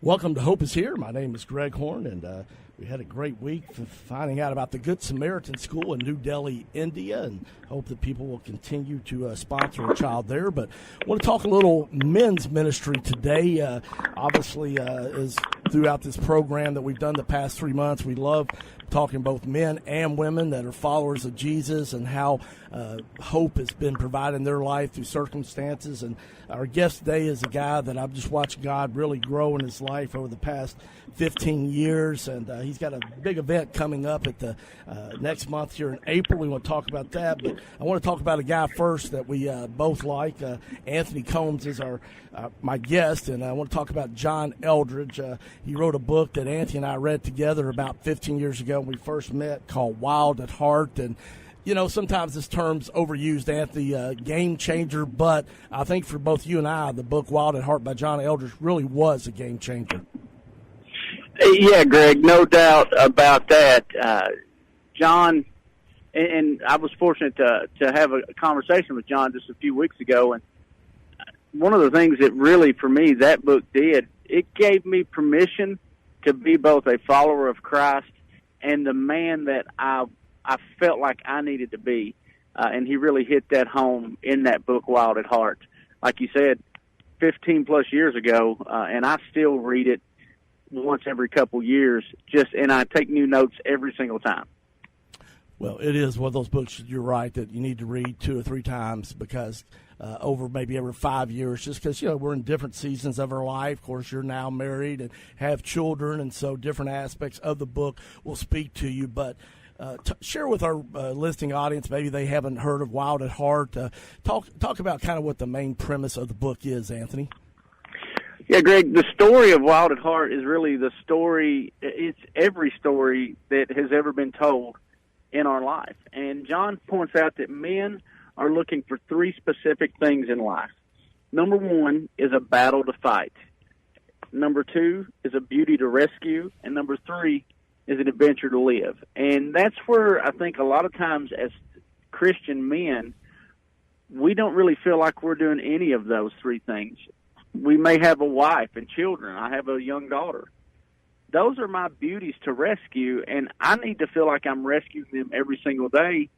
Welcome to Hope is Here. My name is Greg Horn, and we had a great week finding out about the Good Samaritan School in New Delhi, India, and hope that people will continue to sponsor a child there. But I want to talk a little men's ministry today. Obviously, is throughout this program that we've done the past 3 months, we love talking both men and women that are followers of Jesus and how hope has been provided in their life through circumstances. And our guest today is a guy that I've just watched God really grow in his life over the past 15 years. And he's got a big event coming up at the next month here in April. We want to talk about that. But I want to talk about a guy first that we both like. Anthony Combs is my guest, and I want to talk about John Eldridge. He wrote a book that Anthony and I read together about 15 years ago when we first met called Wild at Heart. And you know, sometimes this term's overused, Anthony, game changer, but I think for both you and I, the book Wild at Heart by John Eldridge really was a game changer. Yeah, Greg, no doubt about that. John, and I was fortunate to have a conversation with John just a few weeks ago, and one of the things that really, for me, that book did, it gave me permission to be both a follower of Christ and the man that I felt like I needed to be, and he really hit that home in that book, Wild at Heart. Like you said, 15-plus years ago, and I still read it once every couple years, and I take new notes every single time. Well, it is one of those books, you're right, that you need to read 2 or 3 times because over maybe every 5 years, just because, you know, we're in different seasons of our life. Of course, you're now married and have children, and so different aspects of the book will speak to you. But share with our listening audience, maybe they haven't heard of Wild at Heart. Talk about kind of what the main premise of the book is, Anthony. Yeah, Greg, the story of Wild at Heart is really the story, it's every story that has ever been told in our life. And John points out that men are looking for 3 specific things in life. Number 1 is a battle to fight. Number 2 is a beauty to rescue. And number 3 is an adventure to live. And that's where I think a lot of times as Christian men, we don't really feel like we're doing any of those 3 things. We may have a wife and children. I have a young daughter. Those are my beauties to rescue, and I need to feel like I'm rescuing them every single day.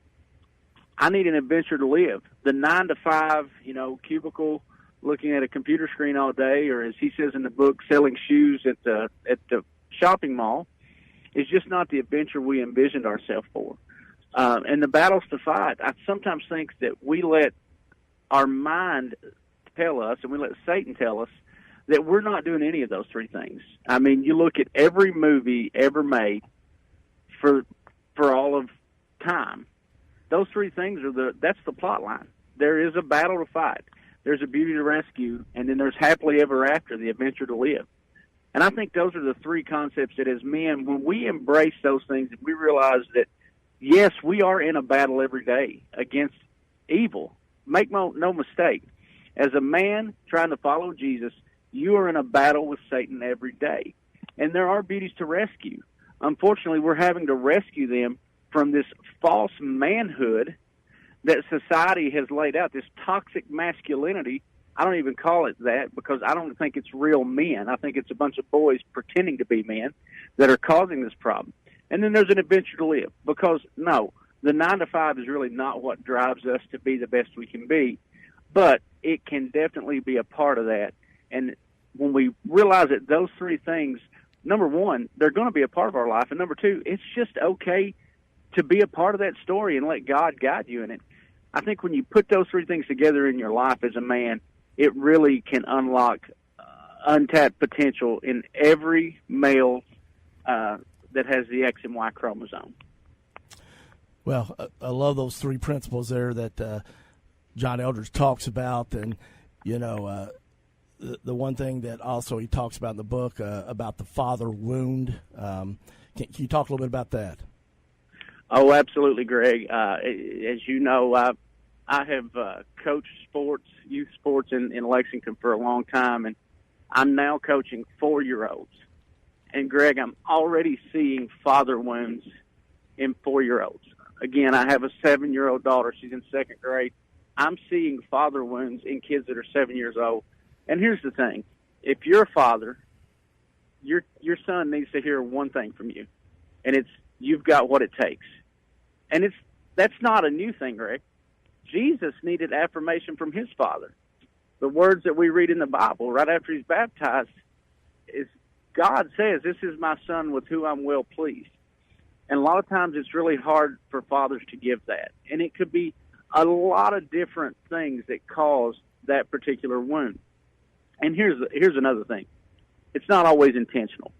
I need an adventure to live. The 9-to-5, cubicle, looking at a computer screen all day, or as he says in the book, selling shoes at the shopping mall, is just not the adventure we envisioned ourselves for. And the battles to fight, I sometimes think that we let our mind tell us, and we let Satan tell us, that we're not doing any of those 3 things. I mean, you look at every movie ever made for all of time. Those 3 things that's the plot line. There is a battle to fight. There's a beauty to rescue, and then there's happily ever after, the adventure to live. And I think those are the 3 concepts that as men, when we embrace those things and we realize that, yes, we are in a battle every day against evil. Make no mistake. As a man trying to follow Jesus, you are in a battle with Satan every day. And there are beauties to rescue. Unfortunately, we're having to rescue them from this false manhood that society has laid out, this toxic masculinity. I don't even call it that because I don't think it's real men. I think it's a bunch of boys pretending to be men that are causing this problem. And then there's an adventure to live because, no, the 9-to-5 is really not what drives us to be the best we can be, but it can definitely be a part of that. And when we realize that those 3 things, number 1, they're going to be a part of our life, and number 2, it's just okay to be a part of that story and let God guide you in it. I think when you put those 3 things together in your life as a man, it really can unlock untapped potential in every male that has the X and Y chromosome. Well, I love those 3 principles there that John Eldridge talks about, and the one thing that also he talks about in the book about the father wound. Can you talk a little bit about that? Oh, absolutely, Greg. As you know, I have coached youth sports in Lexington for a long time, and I'm now coaching 4-year-olds. And, Greg, I'm already seeing father wounds in 4-year-olds. Again, I have a 7-year-old daughter. She's in 2nd grade. I'm seeing father wounds in kids that are 7 years old. And here's the thing. If you're a father your son needs to hear one thing from you, and it's you've got what it takes. And that's not a new thing, Greg. Jesus needed affirmation from his Father. The words that we read in the Bible right after he's baptized is God says, "This is my son with whom I'm well pleased." And a lot of times it's really hard for fathers to give that. And it could be a lot of different things that cause that particular wound. And here's another thing. It's not always intentional.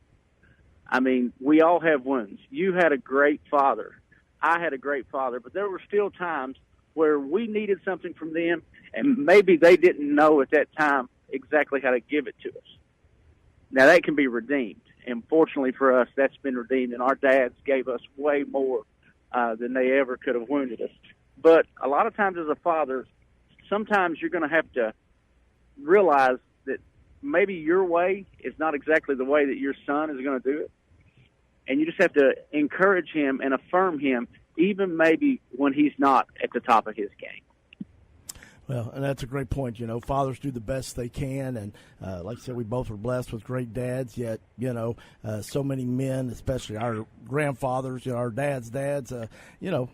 I mean, we all have wounds. You had a great father. I had a great father. But there were still times where we needed something from them, and maybe they didn't know at that time exactly how to give it to us. Now, that can be redeemed. And fortunately for us, that's been redeemed, and our dads gave us way more than they ever could have wounded us. But a lot of times as a father, sometimes you're going to have to realize that maybe your way is not exactly the way that your son is going to do it. And you just have to encourage him and affirm him, even maybe when he's not at the top of his game. Well, and that's a great point. You know, fathers do the best they can, and like I said, we both were blessed with great dads, yet, so many men, especially our grandfathers, our dads, a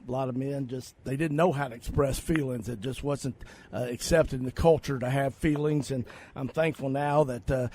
lot of men they didn't know how to express feelings. It just wasn't accepted in the culture to have feelings, and I'm thankful now that,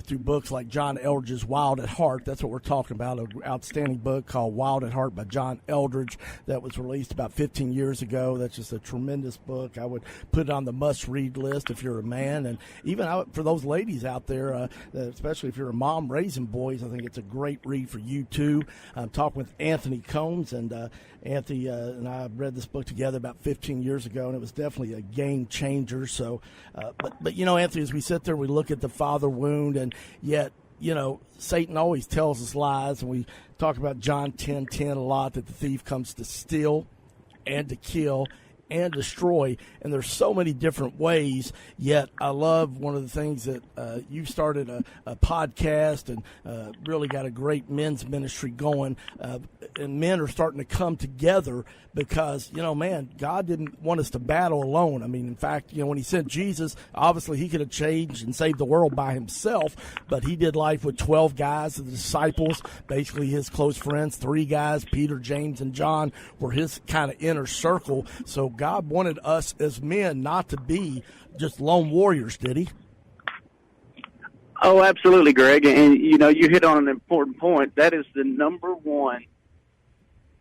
through books like John Eldridge's Wild at Heart, that's what we're talking about, an outstanding book called Wild at Heart by John Eldridge that was released about 15 years ago. That's just a tremendous book. I would put it on the must-read list if you're a man, and even for those ladies out there, especially if you're a mom raising boys, I think it's a great read for you too. I'm talking with Anthony Combs, and Anthony and I read this book together about 15 years ago, and it was definitely a game changer. So, but Anthony, as we sit there, we look at the father wound, and yet, Satan always tells us lies, and we talk about John 10:10 a lot, that the thief comes to steal and to kill and destroy, and there's so many different ways. Yet I love one of the things that you started a podcast and really got a great men's ministry going, and men are starting to come together because, God didn't want us to battle alone. I mean, in fact, when he sent Jesus, obviously he could have changed and saved the world by himself, but he did life with 12 guys, the disciples, basically his close friends, 3 guys, Peter, James, and John were his kind of inner circle. So God wanted us as men not to be just lone warriors, did he? Oh, absolutely, Greg. And, you hit on an important point. That is the number one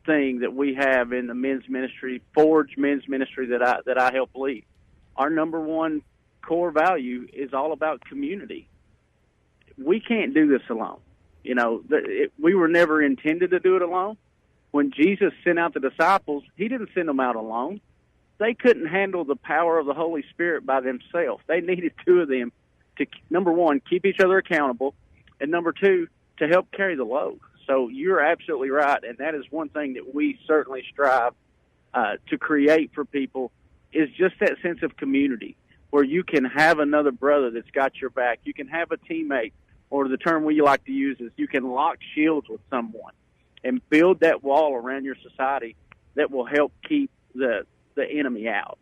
thing that we have in the men's ministry, Forge Men's Ministry, that I help lead. Our number one core value is all about community. We can't do this alone. We were never intended to do it alone. When Jesus sent out the disciples, he didn't send them out alone. They couldn't handle the power of the Holy Spirit by themselves. They needed 2 of them to, number one, keep each other accountable, and number 2, to help carry the load. So you're absolutely right, and that is one thing that we certainly strive to create for people, is just that sense of community where you can have another brother that's got your back. You can have a teammate, or the term we like to use is you can lock shields with someone and build that wall around your society that will help keep the enemy out.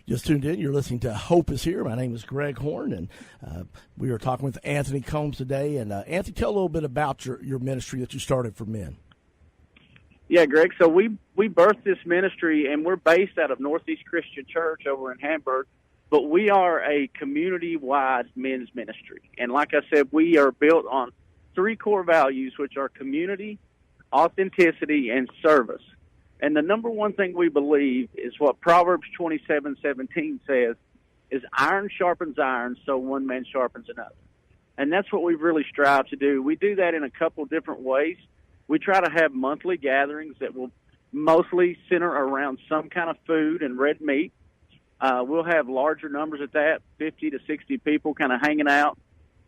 Just tuned in, you're listening to Hope is Here. My name is Greg Horn, and we are talking with Anthony Combs today. And Anthony, tell a little bit about your ministry that you started for men. Yeah, Greg, so we birthed this ministry, and we're based out of Northeast Christian Church over in Hamburg, but we are a community-wide men's ministry. And like I said, we are built on 3 core values, which are community, authenticity, and service. And the number one thing we believe is what Proverbs 27:17 says, is iron sharpens iron, so one man sharpens another. And that's what we've really strived to do. We do that in a couple different ways. We try to have monthly gatherings that will mostly center around some kind of food and red meat. We'll have larger numbers at that, 50 to 60 people kind of hanging out.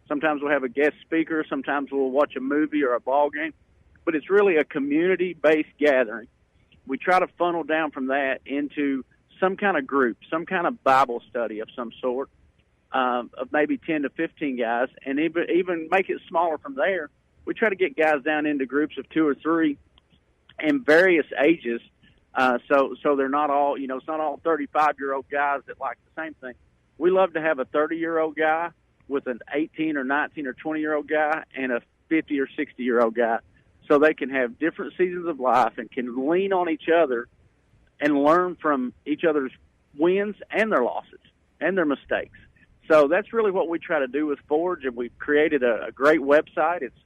Sometimes we'll have a guest speaker. Sometimes we'll watch a movie or a ball game. But it's really a community-based gathering. We try to funnel down from that into some kind of group, some kind of Bible study of some sort, of maybe 10 to 15 guys, and even make it smaller from there. We try to get guys down into groups of 2 or 3 in various ages, so they're not all, it's not all 35-year-old guys that like the same thing. We love to have a 30-year-old guy with an 18 or 19 or 20-year-old guy and a 50 or 60-year-old guy, so they can have different seasons of life and can lean on each other and learn from each other's wins and their losses and their mistakes. So that's really what we try to do with Forge, and we've created a great website. It's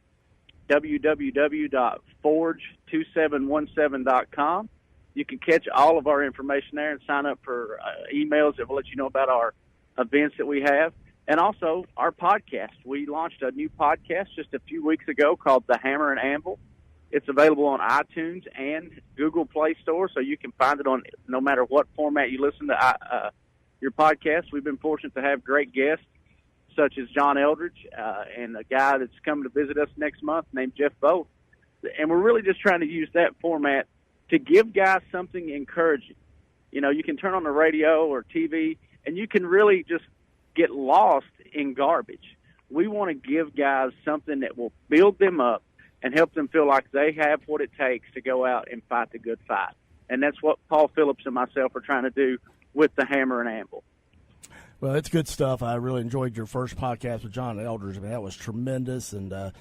www.forge2717.com. You can catch all of our information there and sign up for emails that will let you know about our events that we have. And also our podcast. We launched a new podcast just a few weeks ago called The Hammer and Anvil. It's available on iTunes and Google Play Store, so you can find it on no matter what format you listen to your podcast. We've been fortunate to have great guests such as John Eldridge and a guy that's coming to visit us next month named Jeff Both. And we're really just trying to use that format to give guys something encouraging. You know, you can turn on the radio or TV, and you can really just get lost in garbage. We want to give guys something that will build them up and help them feel like they have what it takes to go out and fight the good fight. And that's what Paul Phillips and myself are trying to do with the Hammer and Anvil. Well, it's good stuff. I really enjoyed your first podcast with John Eldridge. I mean, that was tremendous. And,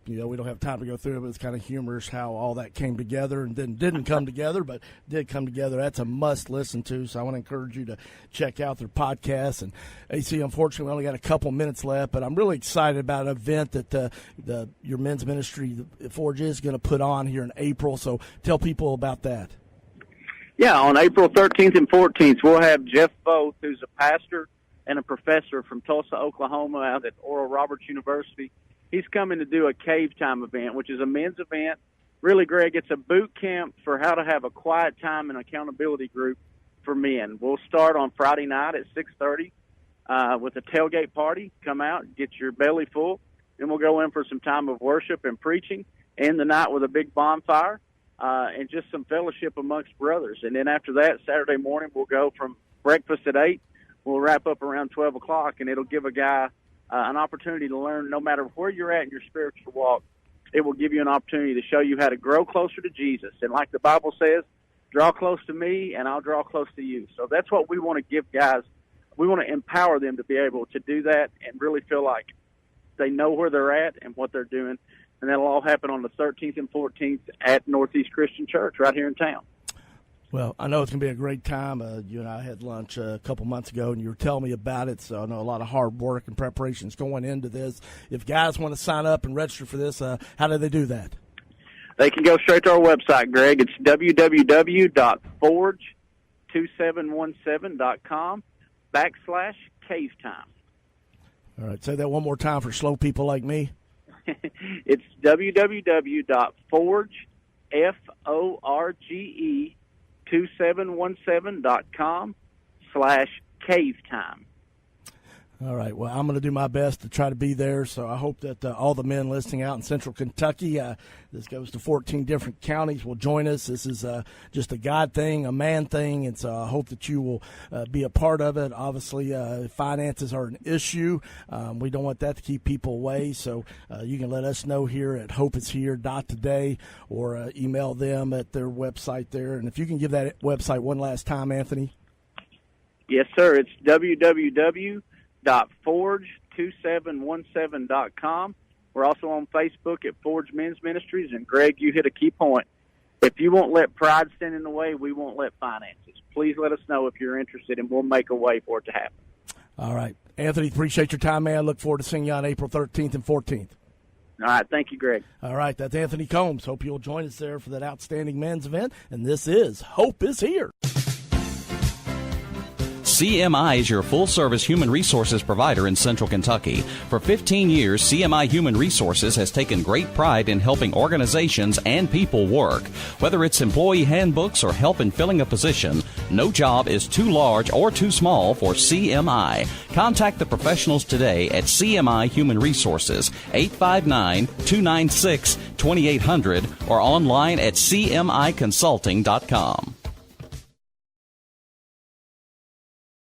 you know, we don't have time to go through it, but it's kind of humorous how all that came together and then didn't come together, but did come together. That's a must listen to. So I want to encourage you to check out their podcast. And AC, unfortunately, we only got a couple minutes left, but I'm really excited about an event that your men's ministry, Forge, is going to put on here in April. So tell people about that. Yeah, on April 13th and 14th, we'll have Jeff Both, who's a pastor and a professor from Tulsa, Oklahoma, out at Oral Roberts University. He's coming to do a Cave Time event, which is a men's event. Really, Greg, it's a boot camp for how to have a quiet time and accountability group for men. We'll start on Friday night at 6:30 with a tailgate party. Come out, get your belly full. Then we'll go in for some time of worship and preaching, end the night with a big bonfire and just some fellowship amongst brothers. And then after that, Saturday morning, we'll go from breakfast at 8. We'll wrap up around 12 o'clock, and it'll give a guy an opportunity to learn no matter where you're at in your spiritual walk. It will give you an opportunity to show you how to grow closer to Jesus. And like the Bible says, draw close to me and I'll draw close to you. So that's what we want to give guys. We want to empower them to be able to do that and really feel like they know where they're at and what they're doing. And that'll all happen on the 13th and 14th at Northeast Christian Church right here in town. Well, I know it's going to be a great time. You and I had lunch a couple months ago, and you were telling me about it, so I know a lot of hard work and preparations going into this. If guys want to sign up and register for this, how do they do that? They can go straight to our website, Greg. It's www.forge2717.com/Cave Time. All right, say that one more time for slow people like me. It's www.forge2717.com/Cave Time. All right. Well, I'm going to do my best to try to be there. So I hope that all the men listening out in Central Kentucky, this goes to 14 different counties, will join us. This is just a God thing, a man thing. And so I hope that you will be a part of it. Obviously, finances are an issue. We don't want that to keep people away. So you can let us know here at hopeishere.today or email them at their website there. And if you can give that website one last time, Anthony. Yes, sir. It's www.forge2717.com. We're also on Facebook at Forge Men's Ministries. And, Greg, you hit a key point. If you won't let pride stand in the way, we won't let finances. Please let us know if you're interested, and we'll make a way for it to happen. All right. Anthony, appreciate your time, man. Look forward to seeing you on April 13th and 14th. All right. Thank you, Greg. All right. That's Anthony Combs. Hope you'll join us there for that outstanding men's event. And this is Hope is Here. CMI is your full-service human resources provider in Central Kentucky. For 15 years, CMI Human Resources has taken great pride in helping organizations and people work. Whether it's employee handbooks or help in filling a position, no job is too large or too small for CMI. Contact the professionals today at CMI Human Resources, 859-296-2800, or online at cmiconsulting.com.